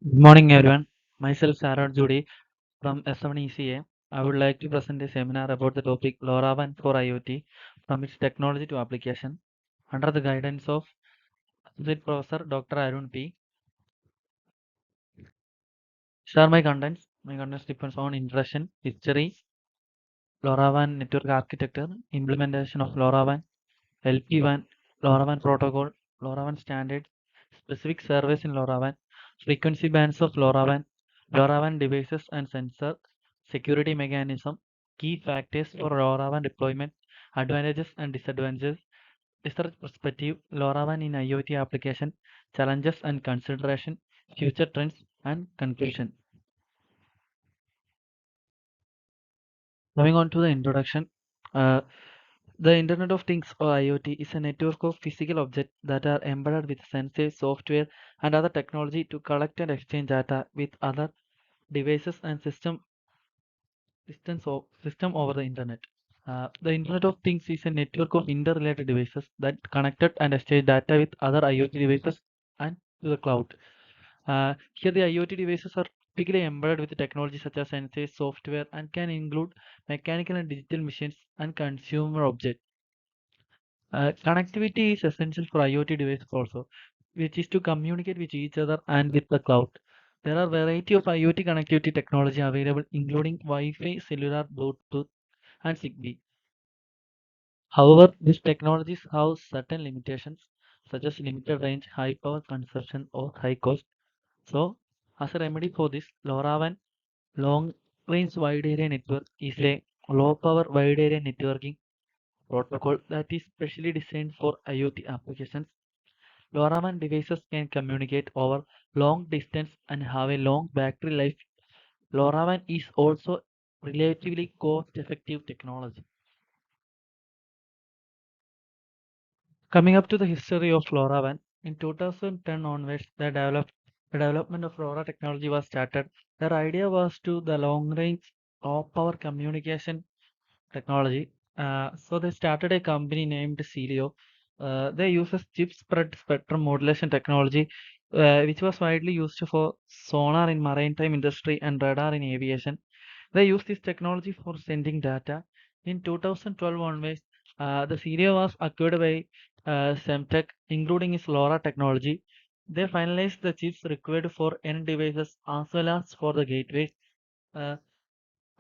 Good morning, everyone. Myself, Sarah Judy from S7ECA. I would like to present a seminar about the topic LoRaWAN for IoT from its technology to application under the guidance of Associate Professor Dr. Arun P. Share my contents. My contents depends on introduction, history, LoRaWAN network architecture, implementation of LoRaWAN, LP1, LoRaWAN protocol, LoRaWAN standard, specific service in LoRaWAN, frequency bands of LoRaWAN, LoRaWAN devices and sensor, security mechanism, key factors for LoRaWAN deployment, advantages and disadvantages, research perspective, LoRaWAN in IoT application, challenges and consideration, future trends and conclusion. Moving on to the introduction, uh, the Internet of Things or IoT is a network of physical objects that are embedded with sensors, software, and other technology to collect and exchange data with other devices and system over the Internet. The Internet of Things is a network of interrelated devices that connected and exchange data with other IoT devices and to the cloud. Here, the IoT devices are typically embedded with technology such as sensors, software, and can include mechanical and digital machines and consumer objects. Connectivity is essential for IoT devices also, which is to communicate with each other and with the cloud. There are variety of IoT connectivity technology available, including Wi-Fi, cellular, Bluetooth, and Zigbee. However, these technologies have certain limitations, such as limited range, high power consumption, or high cost. So, as a remedy for this, LoRaWAN long range wide area network is a low power wide area networking protocol that is specially designed for IoT applications. LoRaWAN devices can communicate over long distance and have a long battery life. LoRaWAN is also relatively cost-effective technology. Coming up to the history of LoRaWAN, in 2010 onwards, the development of LoRa technology was started. Their idea was to the long-range, low-power communication technology. So they started a company named Celio. They uses chip spread spectrum modulation technology, which was widely used for sonar in maritime industry and radar in aviation. They use this technology for sending data. In 2012 onwards, the Celio was acquired by Semtech, including its LoRa technology. They finalized the chips required for end devices as well as for the gateways. Uh,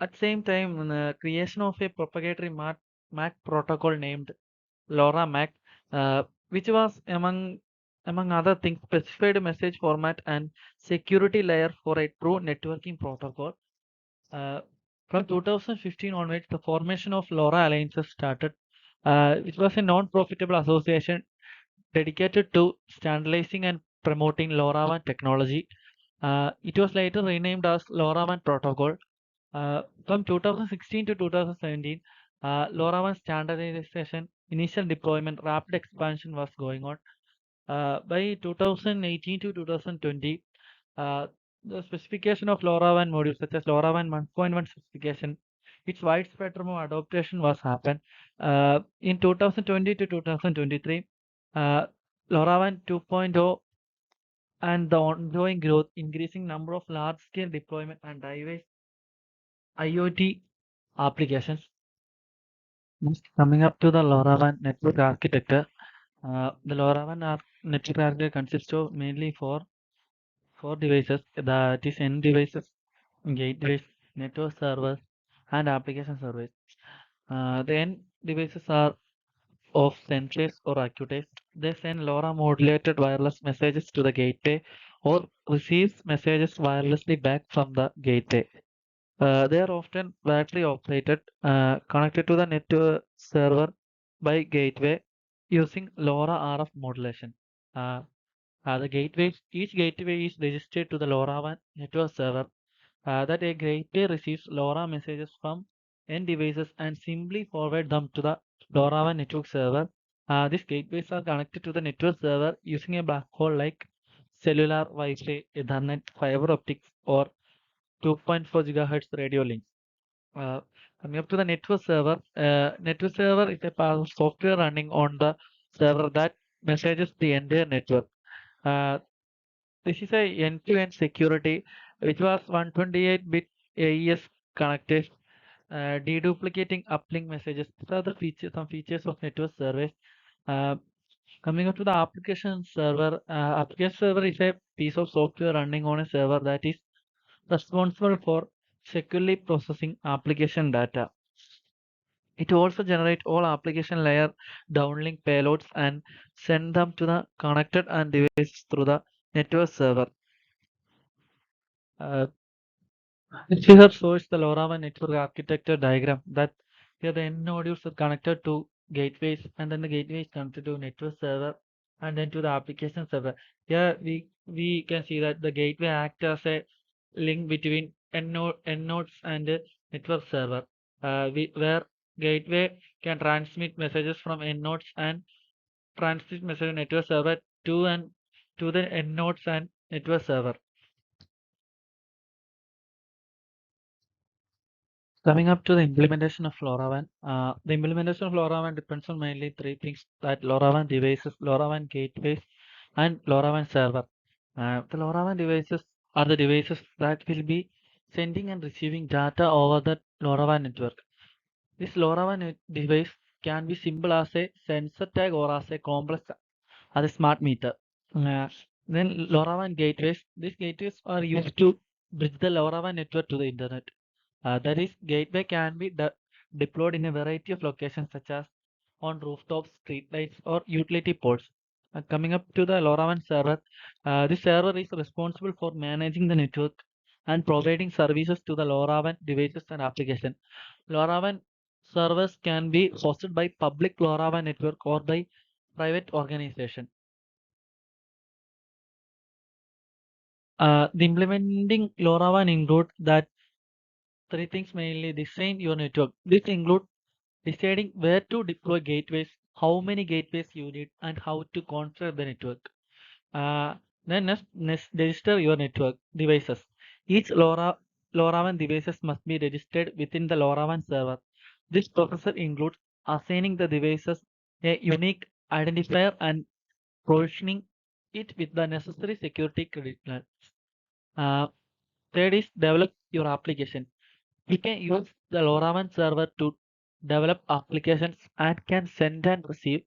at the same time, the creation of a proprietary MAC protocol named LoRaMAC, which was among other things specified message format and security layer for a true networking protocol. Uh, from 2015 onwards, the formation of LoRa Alliances started, which was a non-profitable association dedicated to standardizing and promoting LoRaWAN technology. It was later renamed as LoRaWAN Protocol. From 2016 to 2017, LoRaWAN standardization, initial deployment, rapid expansion was going on. By 2018 to 2020, uh, the specification of LoRaWAN modules, such as LoRaWAN 1.1 specification, its wide spectrum of adoption was happened. In 2020 to 2023, uh, LoRaWAN 2.0 and the ongoing growth, increasing number of large-scale deployment and diverse IoT applications. Next, coming up to the LoRaWAN network architecture, the network architecture consists of mainly four devices, that is end devices, gateways, network servers, and application servers. The end devices are of sensors or actuators. They send LoRa modulated wireless messages to the gateway or receives messages wirelessly back from the gateway. They are often battery operated, connected to the network server by gateway using LoRa RF modulation. Uh, each gateway is registered to the LoRaWAN network server. That a gateway receives LoRa messages from end devices and simply forward them to the LoRaWAN network server. These gateways are connected to the network server using a black hole like cellular, Wi-Fi, Ethernet, fiber optics, or 2.4 gigahertz radio links. Uh, Coming up to the network server is a part of software running on the server that messages the entire network. Uh, This is a end-to-end security, which was 128-bit AES connected, deduplicating uplink messages. These are the features, some features of network service. Uh, Coming up to the application server, application server is a piece of software running on a server that is responsible for securely processing application data. It also generates all application layer downlink payloads and send them to the connected and devices through the network server. Uh, This figure shows the LoRaWAN network architecture diagram that here the end nodules are connected to gateways and then the gateway is connected to network server and then to the application server. Here we can see that the gateway acts as a link between end nodes and the network server. Where gateway can transmit messages from end nodes and transmit message network server to and to the end nodes and network server. Coming up to the implementation of LoRaWAN, the implementation of LoRaWAN depends on mainly three things: that LoRaWAN devices, LoRaWAN gateways, and LoRaWAN server. The LoRaWAN devices are the devices that will be sending and receiving data over the LoRaWAN network. This LoRaWAN device can be simple as a sensor tag or as a complex as a smart meter. Uh, then LoRaWAN gateways. These gateways are used to bridge the LoRaWAN network to the internet. That is, gateway can be deployed in a variety of locations such as on rooftops, streetlights, or utility poles. Coming up to the LoRaWAN server, this server is responsible for managing the network and providing services to the LoRaWAN devices and applications. LoRaWAN servers can be hosted by public LoRaWAN network or by private organization. The implementing LoRaWAN include that three things mainly: design your network. This include deciding where to deploy gateways, how many gateways you need, and how to configure the network. Uh, then next register your network devices. Each LoRaWAN devices must be registered within the LoRaWAN server. This process includes assigning the devices a unique identifier and provisioning it with the necessary security credentials. Uh, Third is develop your application. You can use the LoRaWAN server to develop applications and can send and receive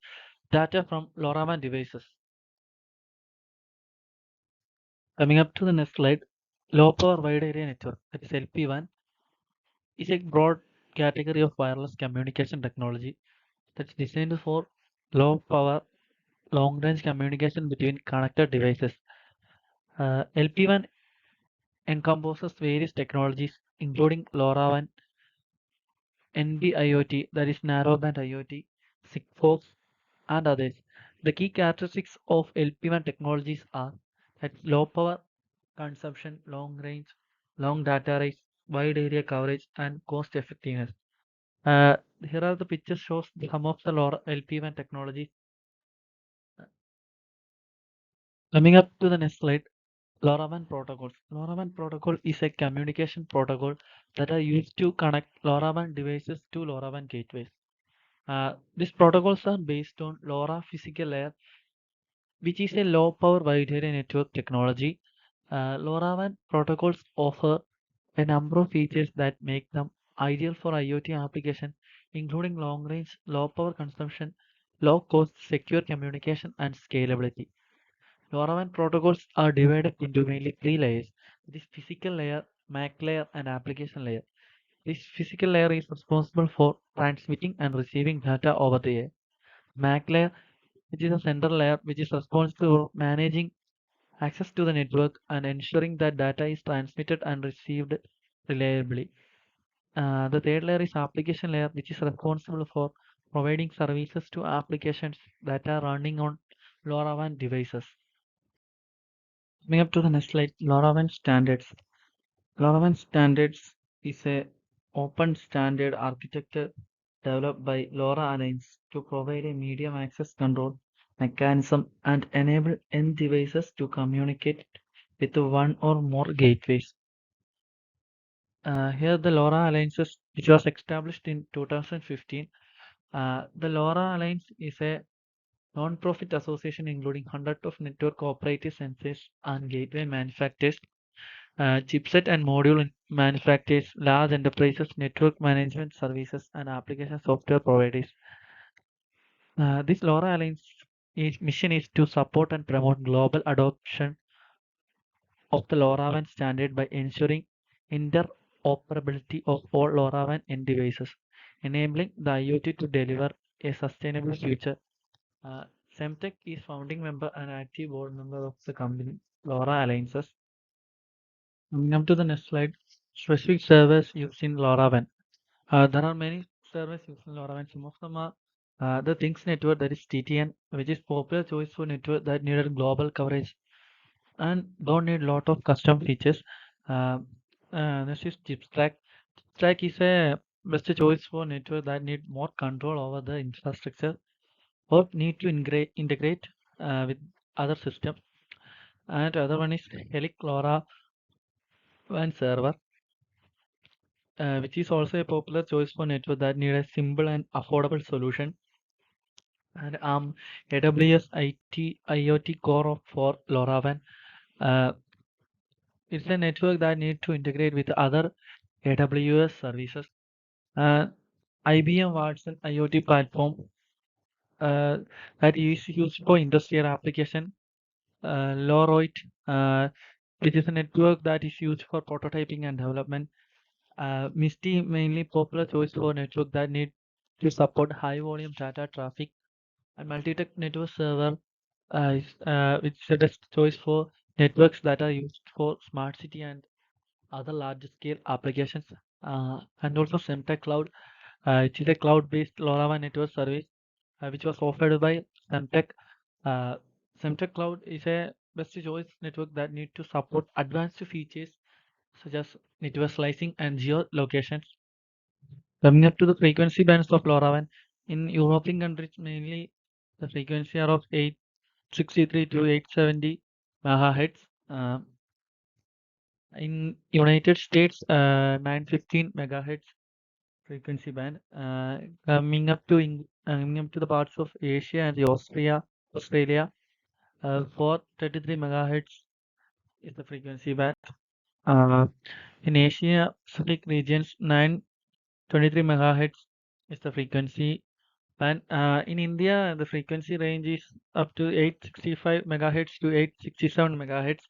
data from LoRaWAN devices. Coming up to the next slide, low power wide area network, that is LP1, is a broad category of wireless communication technology that's designed for low power, long range communication between connected devices. LP1 encompasses various technologies, including LoRaWAN, NB-IoT, that is narrowband IoT, Sigfox, and others. The key characteristics of LP1 technologies are that low power consumption, long range, long data rates, wide area coverage, and cost effectiveness. Here are the pictures shows some of the LP1 technologies. Coming up to the next slide, LoRaWAN protocols. LoRaWAN protocol is a communication protocol that are used to connect LoRaWAN devices to LoRaWAN gateways. These protocols are based on LoRa physical layer, which is a low power wide area network technology. LoRaWAN protocols offer a number of features that make them ideal for IoT application, including long range, low power consumption, low cost, secure communication, and scalability. LoRaWAN protocols are divided into mainly three layers: this physical layer, MAC layer, and application layer. This physical layer is responsible for transmitting and receiving data over the air. MAC layer, which is a central layer, which is responsible for managing access to the network and ensuring that data is transmitted and received reliably. The third layer is application layer, which is responsible for providing services to applications that are running on LoRaWAN devices. Coming up to the next slide, LoRaWAN standards. LoRaWAN standards is a open standard architecture developed by LoRa Alliance to provide a medium access control mechanism and enable end devices to communicate with one or more gateways. Here the LoRa Alliance, which was established in 2015. The LoRa Alliance is a Non-profit association including hundreds of network operators, sensors, and gateway manufacturers, chipset and module manufacturers, large enterprises, network management services, and application software providers. This LoRa Alliance mission is to support and promote global adoption of the LoRaWAN standard by ensuring interoperability of all LoRaWAN end devices, enabling the IoT to deliver a sustainable future. Uh, Semtech is founding member and active board member of the company LoRa Alliances. Coming up to the next slide, specific servers used in LoRaWAN. There are many servers used in LoRaWAN. Some of them are the Things network, that is TTN, which is popular choice for network that needed global coverage and don't need lot of custom features. Uh, this is Chipstack. Chipstack is a best choice for network that need more control over the infrastructure or need to integrate with other systems. And other one is Helic LoRa WAN server, which is also a popular choice for network that need a simple and affordable solution. And AWS IoT core for LoRaWAN. Uh, it's a network that need to integrate with other AWS services. Uh, IBM Watson IoT platform uh, that is used for industrial application. LoRaWAN, which is a network that is used for prototyping and development. Misty mainly popular choice for network that need to support high volume data traffic. And multi-tech network server which is the best choice for networks that are used for smart city and other large scale applications. And also Semtech Cloud, which is a cloud-based LoRaWAN network service, which was offered by Semtech. Uh, Semtech Cloud is a best choice network that need to support advanced features such as network slicing and geolocations. Coming up to the frequency bands of LoRaWAN, in European countries mainly the frequency are of 863 to 870 megahertz. In United States, 915 megahertz frequency band. Coming up to the parts of Asia and the Australia, 433 megahertz is the frequency band. Uh, in Asia Pacific regions, 923 megahertz is the frequency band. In India, the frequency range is up to 865 megahertz to 867 megahertz.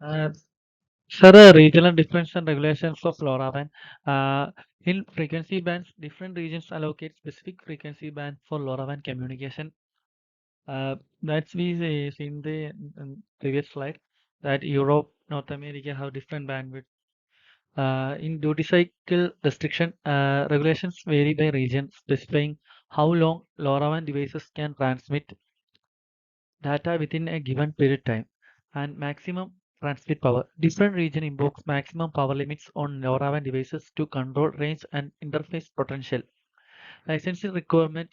Uh, Sir, regional difference and regulations of LoRaWAN. In frequency bands, different regions allocate specific frequency band for LoRaWAN communication. That's we see in the previous slide that Europe, North America have different bandwidth. In duty cycle restriction, regulations vary by region, specifying how long LoRaWAN devices can transmit data within a given period time and maximum transmit power. Different region invokes maximum power limits on LoRaWAN devices to control range and interface potential. Licensing requirement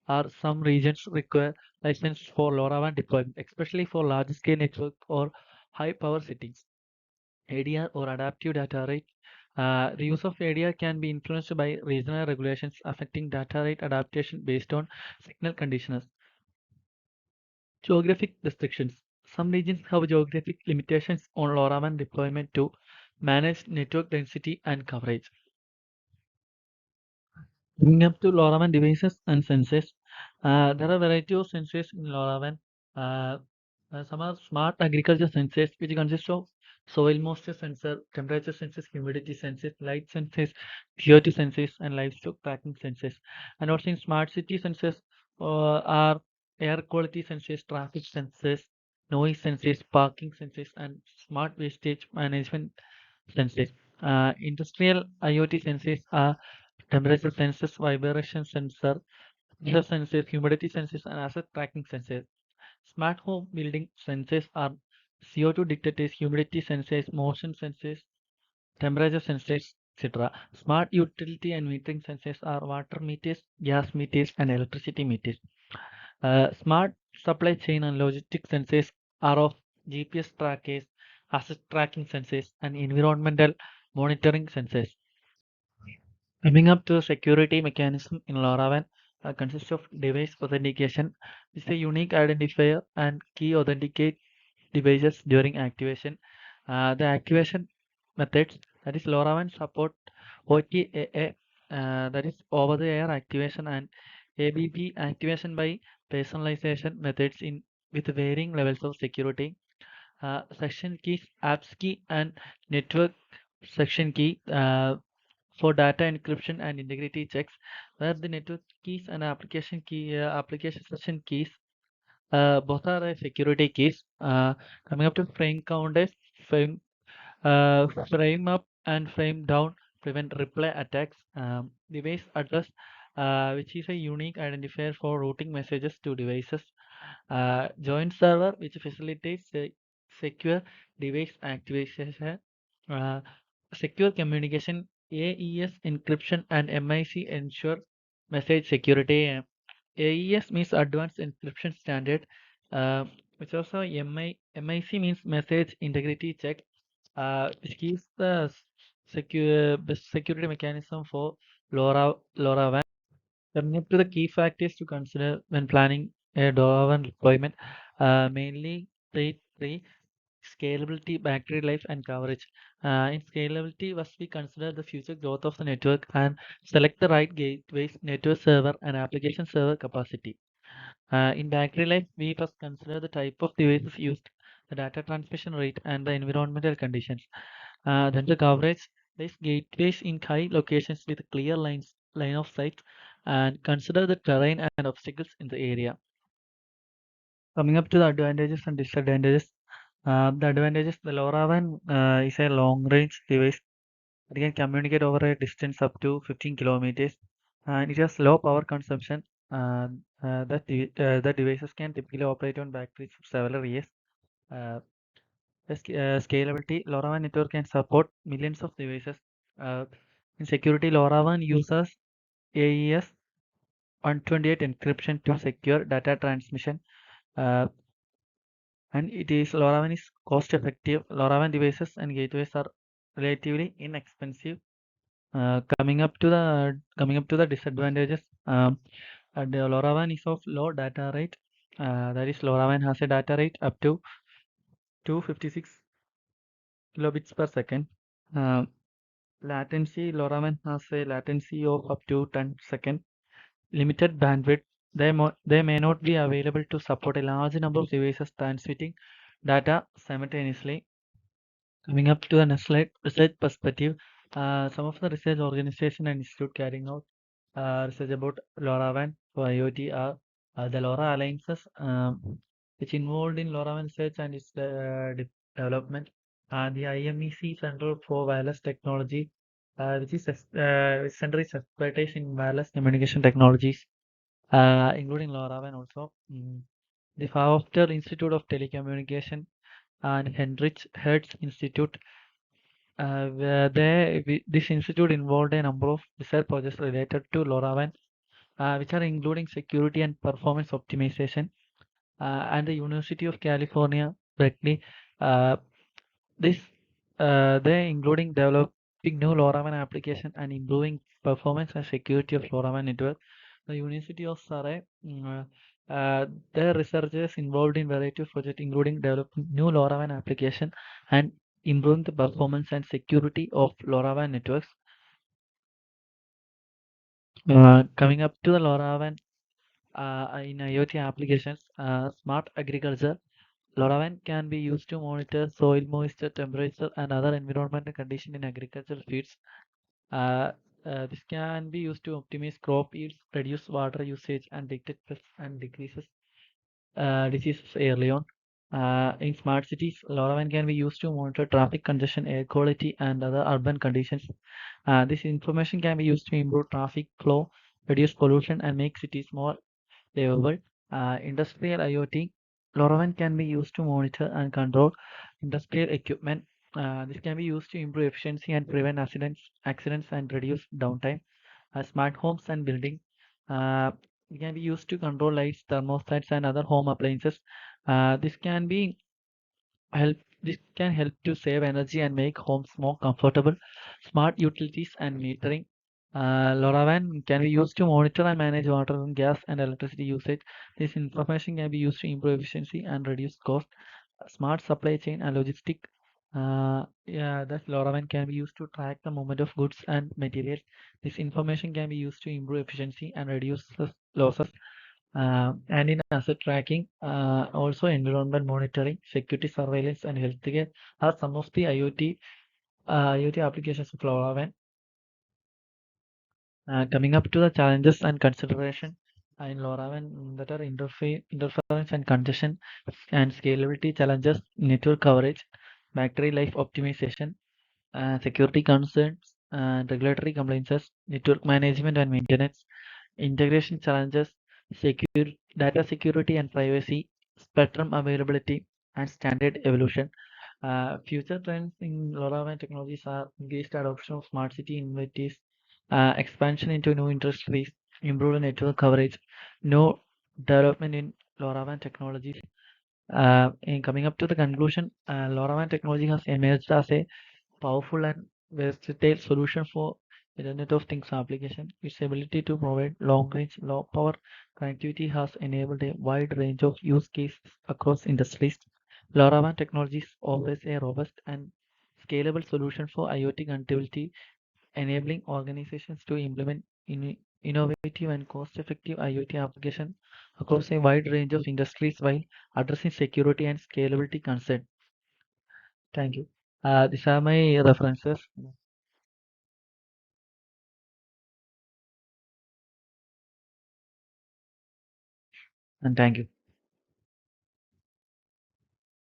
are some regions require license for LoRaWAN deployment, especially for large scale network or high power settings. ADR or adaptive data rate. The use of ADR can be influenced by regional regulations affecting data rate adaptation based on signal conditions. Geographic restrictions. Some regions have geographic limitations on LoRaWAN deployment to manage network density and coverage. Moving up to LoRaWAN devices and sensors, there are a variety of sensors in LoRaWAN. Uh, some are smart agriculture sensors, which consist of soil moisture sensor, temperature sensors, humidity sensors, light sensors, purity sensors, and livestock tracking sensors. And also in smart city sensors are air quality sensors, traffic sensors, noise sensors, parking sensors, and smart wastage management sensors. Industrial IoT sensors are temperature sensors, vibration sensor, pressure sensors, humidity sensors, and asset tracking sensors. Smart home building sensors are CO2 detectors, humidity sensors, motion sensors, temperature sensors, etc. Smart utility and metering sensors are water meters, gas meters, and electricity meters. Smart supply chain and logistics sensors are of GPS trackers, asset tracking sensors, and environmental monitoring sensors. Coming up to security mechanism in LoRaWAN, consists of device authentication. It's a unique identifier and key authenticate devices during activation. The activation methods, that is LoRaWAN support OTAA, that is over-the-air activation, and ABB activation by personalization methods in with varying levels of security. Section keys, apps key, and network section key for data encryption and integrity checks, where the network keys and application session keys both are security keys. Coming up to frame counters, frame, frame up and frame down prevent replay attacks. Device address, which is a unique identifier for routing messages to devices. Joint server, which facilitates secure device activation. Uh, Secure communication, AES encryption and MIC ensure message security. AES means Advanced Encryption Standard, uh, which also MIC means Message Integrity Check, which gives the secure best security mechanism for LoRaWAN. Coming up to the key factors to consider when planning a LoRaWAN deployment, mainly three: scalability, battery life, and coverage. In scalability, must we consider the future growth of the network and select the right gateways, network server, and application server capacity. In battery life, we first consider the type of devices used, the data transmission rate, and the environmental conditions. Then the coverage, place gateways in high locations with clear line of sight, and consider the terrain and obstacles in the area. Coming up to the advantages and disadvantages. The advantages, the LoRaWAN is a long-range device. It can communicate over a distance up to 15 kilometers, and it has low power consumption. The devices can typically operate on batteries for several years. Uh, Scalability, LoRaWAN network can support millions of devices. Uh, in security, LoRaWAN uses AES 128 encryption to secure data transmission. Uh, and it is LoRaWAN is cost effective. LoRaWAN devices and gateways are relatively inexpensive. Coming up to the disadvantages. And LoRaWAN is of low data rate. That is, LoRaWAN has a data rate up to 256 kilobits per second. Uh, Latency, LoRaWAN has a latency of up to 10 seconds. Limited bandwidth. They may not be available to support a large number of devices transmitting data simultaneously. Coming up to the next slide, research perspective. Some of the research organization and institute carrying out research about LoRaWAN for IoT are the LoRa Alliances, which involved in LoRaWAN research and its development. The IMEC Center for Wireless Technology, which is center is expertise in wireless communication technologies, including LoRaWAN also. The Foster Institute of Telecommunication and Heinrich Hertz Institute, where this institute involved a number of research projects related to LoRaWAN, which are including security and performance optimization, and the University of California, Berkeley. Uh, this they including developing new LoRaWAN application and improving performance and security of LoRaWAN network. The University of Surrey, their researchers involved in variety of projects, including developing new LoRaWAN application and improving the performance and security of LoRaWAN networks. Coming up to the LoRaWAN in IoT applications, smart agriculture. LoRaWAN can be used to monitor soil moisture, temperature, and other environmental conditions in agricultural fields. Uh, this can be used to optimize crop yields, reduce water usage, and detect pests and decreases diseases early on. In smart cities, LoRaWAN can be used to monitor traffic congestion, air quality, and other urban conditions. This information can be used to improve traffic flow, reduce pollution, and make cities more livable. Industrial IoT, LoRaWAN can be used to monitor and control industrial equipment. This can be used to improve efficiency and prevent accidents and reduce downtime. Smart homes and building. Uh, it can be used to control lights, thermostats, and other home appliances. This can be help. This can help to save energy and make homes more comfortable. Smart utilities and metering. LoRaWAN can be used to monitor and manage water, gas, and electricity usage. This information can be used to improve efficiency and reduce cost. Smart supply chain and logistic. Yeah, that LoRaWAN can be used to track the movement of goods and materials. This information can be used to improve efficiency and reduce losses. And in asset tracking, also environment monitoring, security surveillance, and healthcare are some of the IoT applications of LoRaWAN. Coming up to the challenges and consideration in LoRaWAN that are interference and congestion and scalability challenges, network coverage, battery life optimization, security concerns, and regulatory compliances, network management and maintenance, integration challenges, secure data security and privacy, spectrum availability, and standard evolution. Future trends in LoRaWAN technologies are increased adoption of smart city initiatives, expansion into new industries, improved network coverage, no development in LoRaWAN technologies. In coming up to the conclusion, LoRaWAN technology has emerged as a powerful and versatile solution for Internet of Things application. Its ability to provide long-range, low-power connectivity has enabled a wide range of use cases across industries. LoRaWAN Technologies offers a robust and scalable solution for IoT connectivity, enabling organizations to implement innovative and cost-effective IoT applications across a wide range of industries while addressing security and scalability concerns. Thank you. These are my references, and thank you.